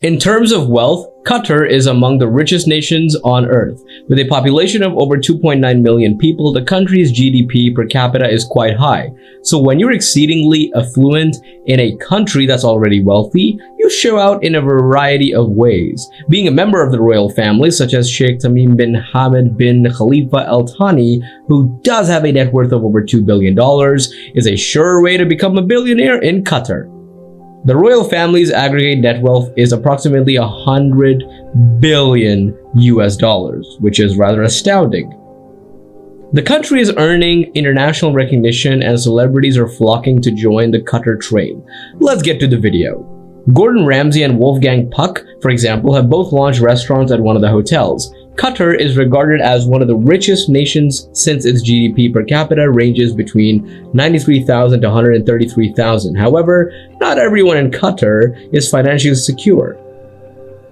In terms of wealth, Qatar is among the richest nations on earth. With a population of over 2.9 million people, the country's GDP per capita is quite high. So when you're exceedingly affluent in a country that's already wealthy, you show out in a variety of ways. Being a member of the royal family, such as Sheikh Tamim bin Hamad bin Khalifa Al Thani, who does have a net worth of over $2 billion, is a sure way to become a billionaire in Qatar. The royal family's aggregate net wealth is approximately 100 billion US dollars, which is rather astounding. The country is earning international recognition and celebrities are flocking to join the Qatar train. Let's get to the video. Gordon Ramsay and Wolfgang Puck, for example, have both launched restaurants at one of the hotels. Qatar is regarded as one of the richest nations since its GDP per capita ranges between 93,000 to 133,000. However, not everyone in Qatar is financially secure.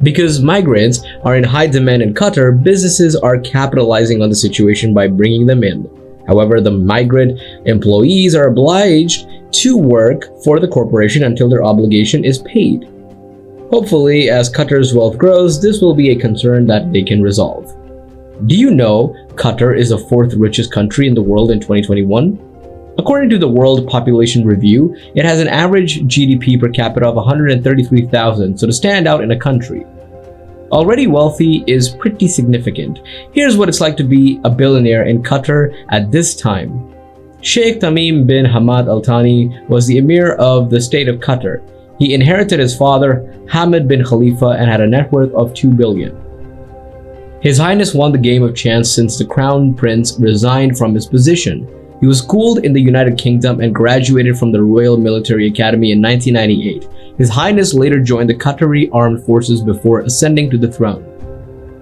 Because migrants are in high demand in Qatar, businesses are capitalizing on the situation by bringing them in. However, the migrant employees are obliged to work for the corporation until their obligation is paid. Hopefully, as Qatar's wealth grows, this will be a concern that they can resolve. Do you know Qatar is the fourth richest country in the world in 2021? According to the World Population Review, it has an average GDP per capita of 133,000, so to stand out in a country already wealthy is pretty significant. Here's what it's like to be a billionaire in Qatar at this time. Sheikh Tamim bin Hamad Al Thani was the Emir of the state of Qatar. He inherited his father, Hamad bin Khalifa, and had a net worth of $2 billion. His Highness won the game of chance since the Crown Prince resigned from his position. He was schooled in the United Kingdom and graduated from the Royal Military Academy in 1998. His Highness later joined the Qatari Armed Forces before ascending to the throne.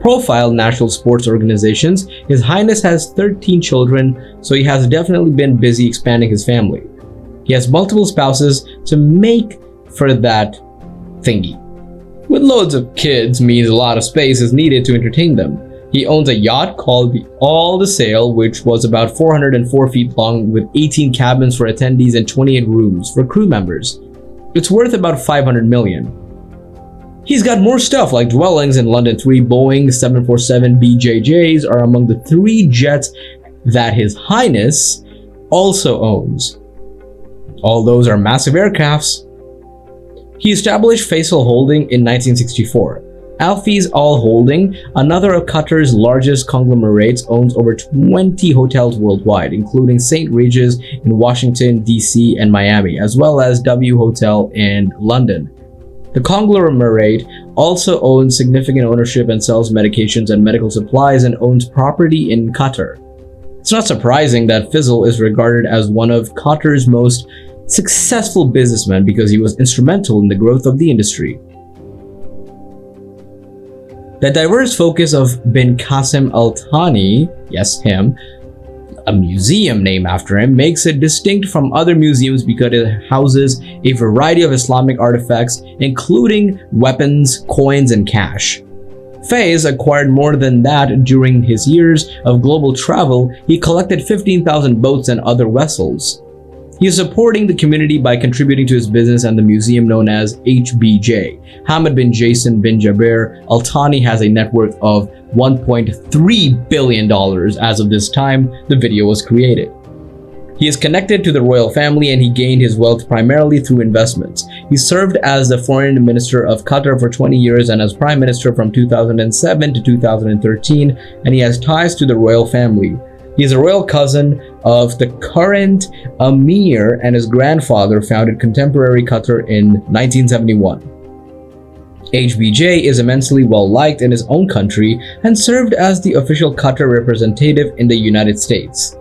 Profile national sports organizations, His Highness has 13 children, so he has definitely been busy expanding his family. He has multiple spouses to make for that thingy. With loads of kids means a lot of space is needed to entertain them. He owns a yacht called the All the Sail, which was about 404 feet long with 18 cabins for attendees and 28 rooms for crew members. It's worth about 500 million. He's got more stuff like dwellings in London. 3 Boeing 747 BJJs are among the 3 jets that His Highness also owns. All those are massive aircrafts. He established Faisal Holding in 1964. Alfi's Al Holding, another of Qatar's largest conglomerates, owns over 20 hotels worldwide, including St. Regis in Washington, D.C. and Miami, as well as W Hotel in London. The conglomerate also owns significant ownership and sells medications and medical supplies and owns property in Qatar. It's not surprising that Faisal is regarded as one of Qatar's most successful businessman because he was instrumental in the growth of the industry. The diverse focus of bin Qasim Al Thani, yes him, a museum named after him, makes it distinct from other museums because it houses a variety of Islamic artifacts including weapons, coins and cash. Faiz acquired more than that during his years of global travel. He collected 15,000 boats and other vessels. He is supporting the community by contributing to his business and the museum known as HBJ. Hamad bin Jason bin Jaber Al Thani has a net worth of $1.3 billion as of this time the video was created. He is connected to the royal family and he gained his wealth primarily through investments. He served as the foreign minister of Qatar for 20 years and as prime minister from 2007 to 2013, and he has ties to the royal family. He is a royal cousin of the current Emir, and his grandfather founded contemporary Qatar in 1971. HBJ is immensely well liked in his own country and served as the official Qatar representative in the United States.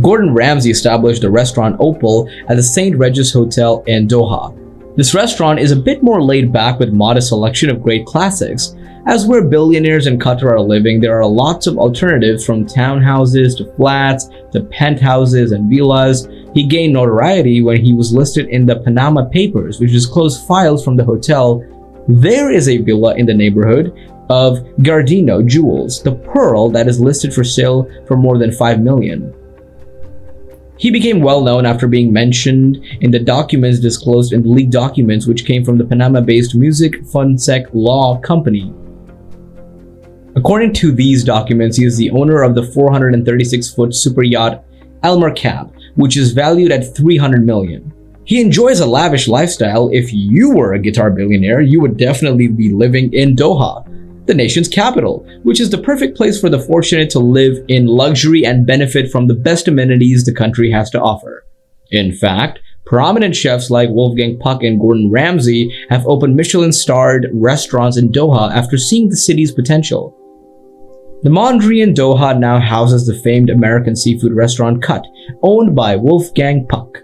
Gordon Ramsay established the restaurant Opal at the St. Regis Hotel in Doha. This restaurant is a bit more laid back with modest selection of great classics. As where billionaires in Qatar are living, there are lots of alternatives from townhouses to flats to penthouses and villas. He gained notoriety when he was listed in the Panama Papers, which disclosed files from the hotel. There is a villa in the neighborhood of Gardino Jewels, the pearl that is listed for sale for more than $5 million. He became well known after being mentioned in the documents disclosed in the leaked documents, which came from the Panama-based Music Funsec Law Company. According to these documents, he is the owner of the 436-foot super yacht Al Merkab, which is valued at $300 million. He enjoys a lavish lifestyle. If you were a guitar billionaire, you would definitely be living in Doha, the nation's capital, which is the perfect place for the fortunate to live in luxury and benefit from the best amenities the country has to offer. In fact, prominent chefs like Wolfgang Puck and Gordon Ramsay have opened Michelin-starred restaurants in Doha after seeing the city's potential. The Mondrian Doha now houses the famed American seafood restaurant Cut, owned by Wolfgang Puck.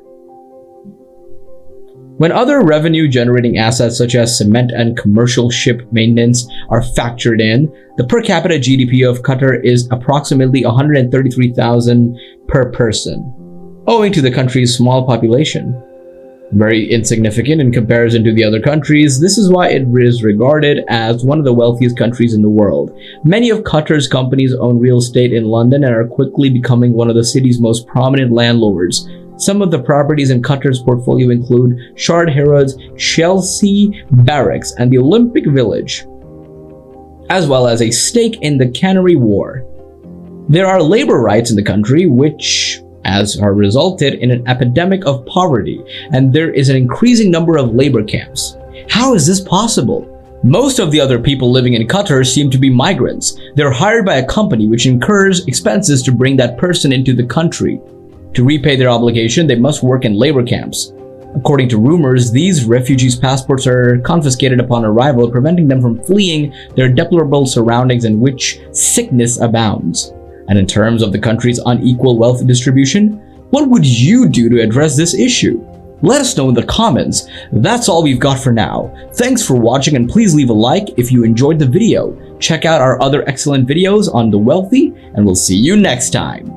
When other revenue-generating assets such as cement and commercial ship maintenance are factored in, the per capita GDP of Qatar is approximately $133,000 per person, owing to the country's small population. Very insignificant in comparison to the other countries, this is why it is regarded as one of the wealthiest countries in the world. Many of Qatar's companies own real estate in London and are quickly becoming one of the city's most prominent landlords. Some of the properties in Qatar's portfolio include Shard Harrods, Chelsea Barracks, and the Olympic Village, as well as a stake in the Canary Wharf. There are labor rights in the country, which has resulted in an epidemic of poverty, and there is an increasing number of labor camps. How is this possible? Most of the other people living in Qatar seem to be migrants. They're hired by a company which incurs expenses to bring that person into the country. To repay their obligation, they must work in labor camps. According to rumors, these refugees' passports are confiscated upon arrival, preventing them from fleeing their deplorable surroundings in which sickness abounds. And in terms of the country's unequal wealth distribution, what would you do to address this issue? Let us know in the comments. That's all we've got for now. Thanks for watching, and please leave a like if you enjoyed the video. Check out our other excellent videos on the wealthy, and we'll see you next time.